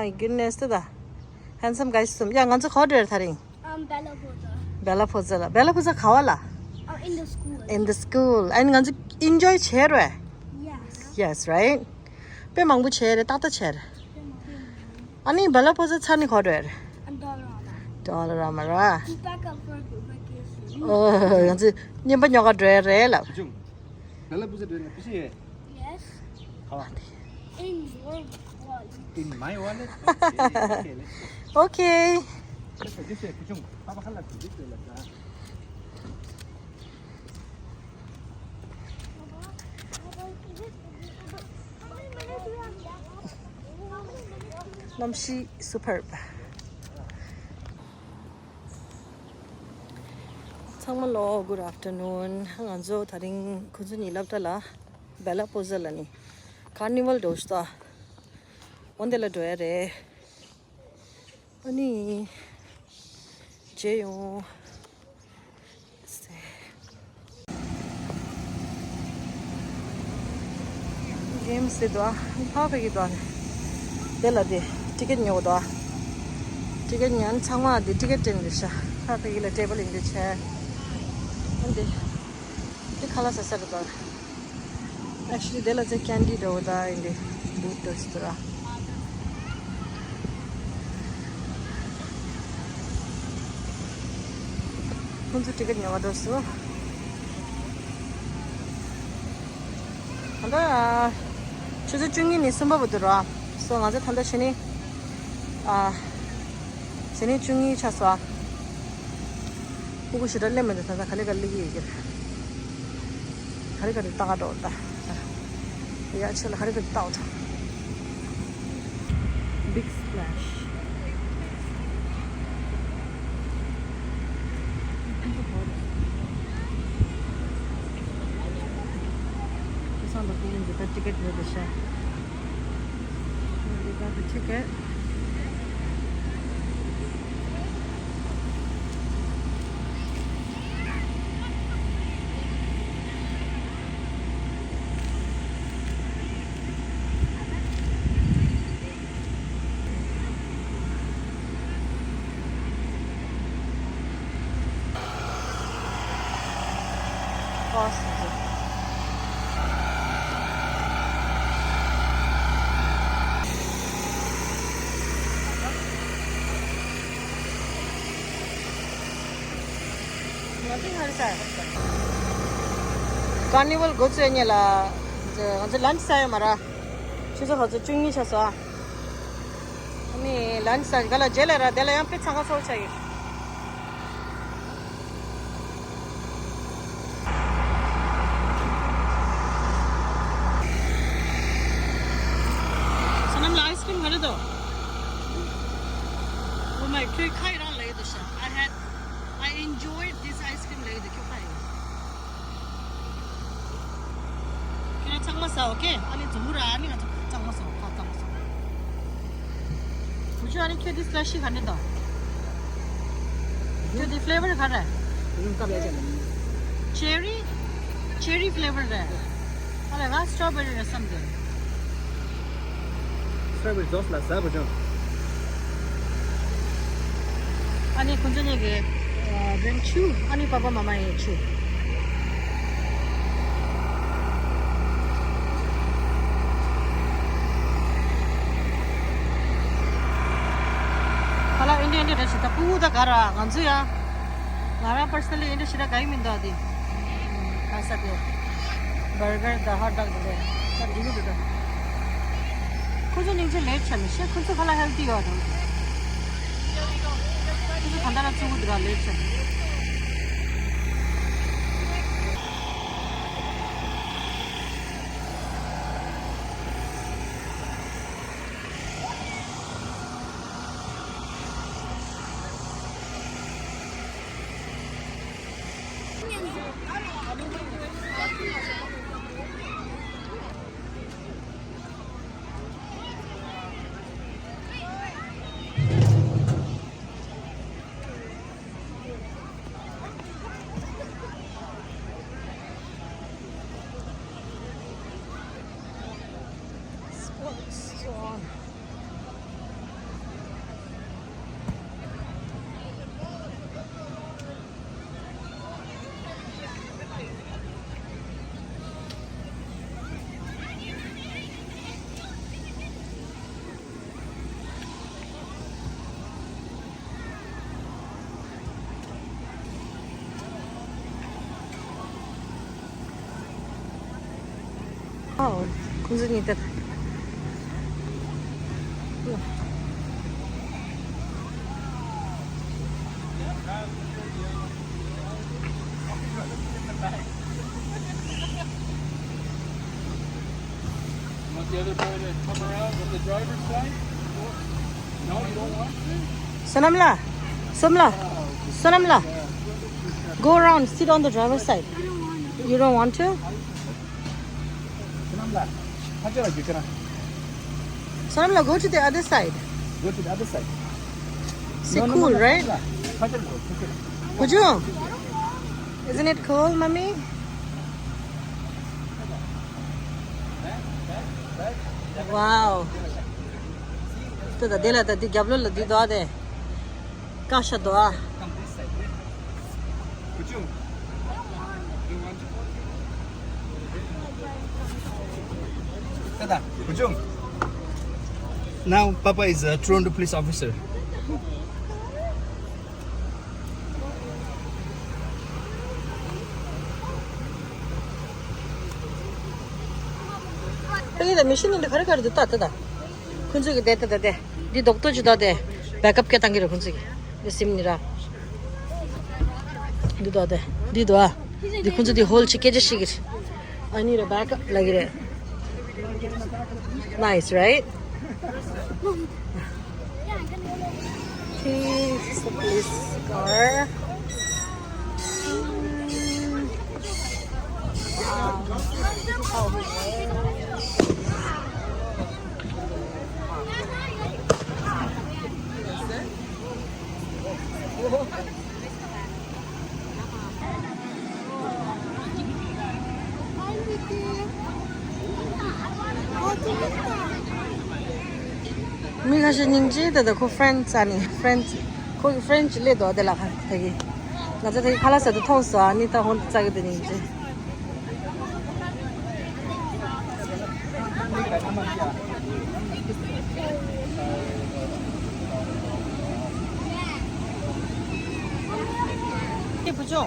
my goodness, da. Handsome guys, some. Yeah, nganzo order tharing. Bellapalooza. Bellapalooza khawala. In the school. In the school. And nganzo enjoy chere. Yes. Yes, right? Pe mangbu chere, tata chere. Ani Bellapalooza chani order. And Dollarama ra. He's back up for a group vacation. Oh, nganzo nyemba nyoga dre la. Bellapalooza doing a busy. Yes. How? In your wallet. In my wallet? Okay. Let's go. This is Kuchung. Papa khala this is like Namshi superb. Hello, good afternoon. Hanganzo tharing khunjuni labtala Bellapalooza lani. Carnival dosta. Ondela doere. Ani jeyo. Game se doa. Papa ki doa. Dela de ticket nyo doa. Ticket nyan changwa de ticket den disha. Papa ki la table in the chair. Ande. The colors are set doa. Actually, dela je candy doa in the boot dostra. Kunzu ticket nyo dosu. Anda chuzu chungi ni sumba budura. So ngaze thanda chini chini chungi chaswa. Ugu shiralle mende thanda khali galli gi. Khali gali taga dota. Ya chela khali gali taga. Big splash. The ticket with the chef. We got the ticket. Awesome. Nothing hard. Carnival go to any la the lunch time mara. She's a hot chungi chasa. I mean lunch time gala jelera dela yam pit sanga so chai. Sanam la ice cream hare do. Oh my god, khai ra lay the shop. I enjoyed this ice cream lay the kyun khai. Kina changmasa okay? Ani jumura ani nga changmasa ka changmasa. Mujo ani kyo this flashy khane da. Kyo the flavor kha raha hai? Unka beja. Cherry flavor hai. Are va strawberry or something. Strawberry sauce la sa bujung. Ani kunjani ge then chew. Ani papa mama ye chew. Kalau Indian dia sudah puda kara, nganzu ya. Nara personally Indian sudah kaya minta di. Masa dia burger dah hot dog dah. Tapi ini dah. kunzu late chani she kunzu khala healthy ho do kunzu khanda na chu dra late chani Oh, kunzuni tet. Want the other boy to come around with the driver's side? No, you don't want to? Sonamla. Go around, sit on the driver's side. I don't want to. You don't want to? Sonamla, hajar lagi kena. Sonamla, go to the other side. Go to the other side. It's cool, right? Hajar go. Hajar. Would you? Isn't it cool, mommy? Wow. To the dela the gablo la di doa de. Kasha doa. Come this side. Kuchung. You want to? Tada, Kuchung. Now Papa is a Toronto police officer. 여기다 미신인데 가르가르 듣다 뜨다. 군속이 됐다 돼. 네 독도 주다 돼. 백업 게 당기를 군속이. 있습니다. 니도 돼. 니도 와. 네 군속이 홀 치케지시기. I need a backup like it. Nice, right? Okay, this is the police car. मी कशी निंजी दादा को friends आनी friends कोई friends ले दो दे लगा थगी ना तो थगी खाला से तो थोस आनी तो होन चागे दे निंजी ये पूछो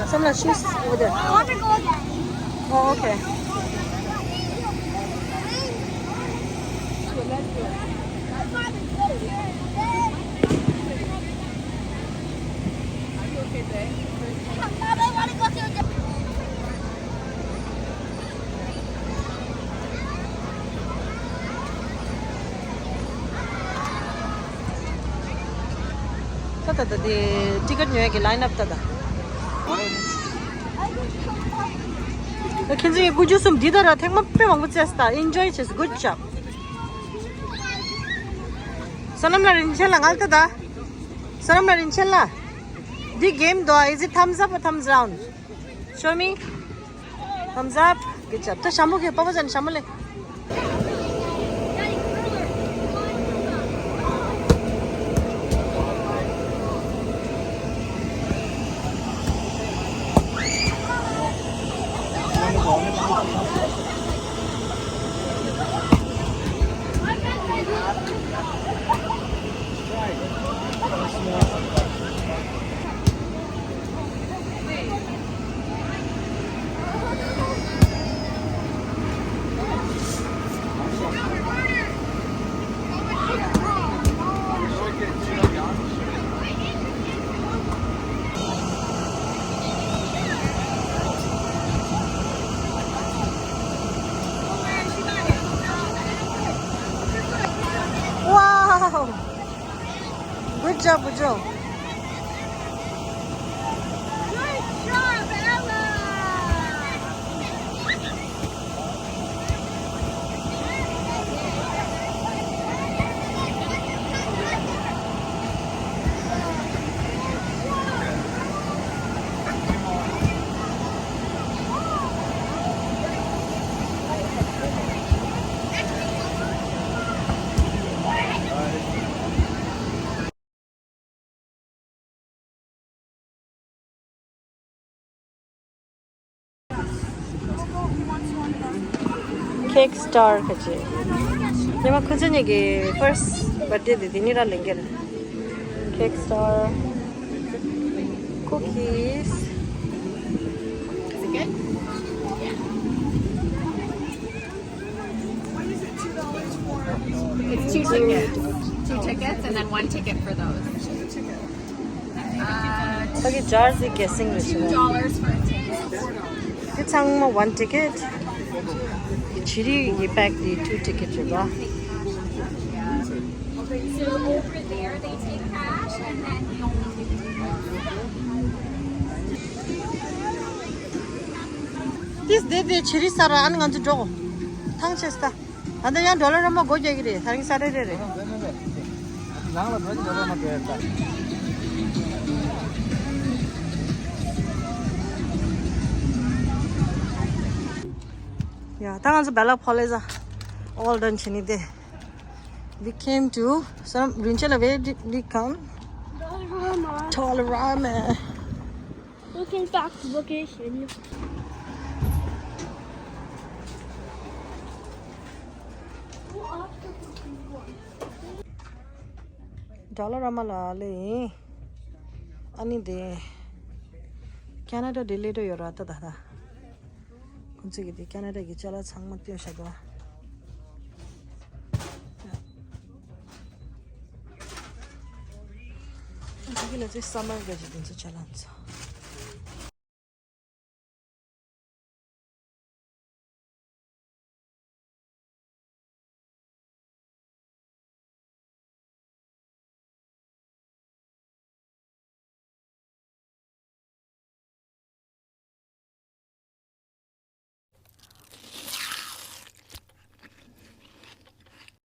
Some of the shoes over there. I want to go again. Oh, okay. Mom, I want to go to a different. Tata the ticket nyo ke line up tada. kenji guju sum didara thengma pe mangu chesta enjoy ches good job. Sonamla rinchela ngal tada. Sonamla rinchela. The game do is it thumbs up or thumbs down? Show me. Thumbs up. Good job. To shamu ke papa jan shamule. Wow! Good job, good job. Good job, Ella. cake star kachi. Nema khujani ge first birthday de dinira lengel. Cake star. Cookies. Is it good? It's 2 tickets. 2 tickets and then 1 ticket for those. Okay, jars is guessing which one. $2 for a ticket. It's only 1 ticket. Chiri you pack the 2 tickets ba. So over there they take cash and then we only take This day chiri sara an ngan jo. Thang chesta. Anda yang dollar ma go jagire. Thang sara re. Yeah, thanks Bellapalooza. All done chini de. We came to some Rinchela. Where did we come? Tolerama. looking back to location. Tolerama la le. Ani de. Canada Delhi to yorata dada. Kunsi di Canada ki chala changmat pyo shadwa. This summer gadget in Chalansa.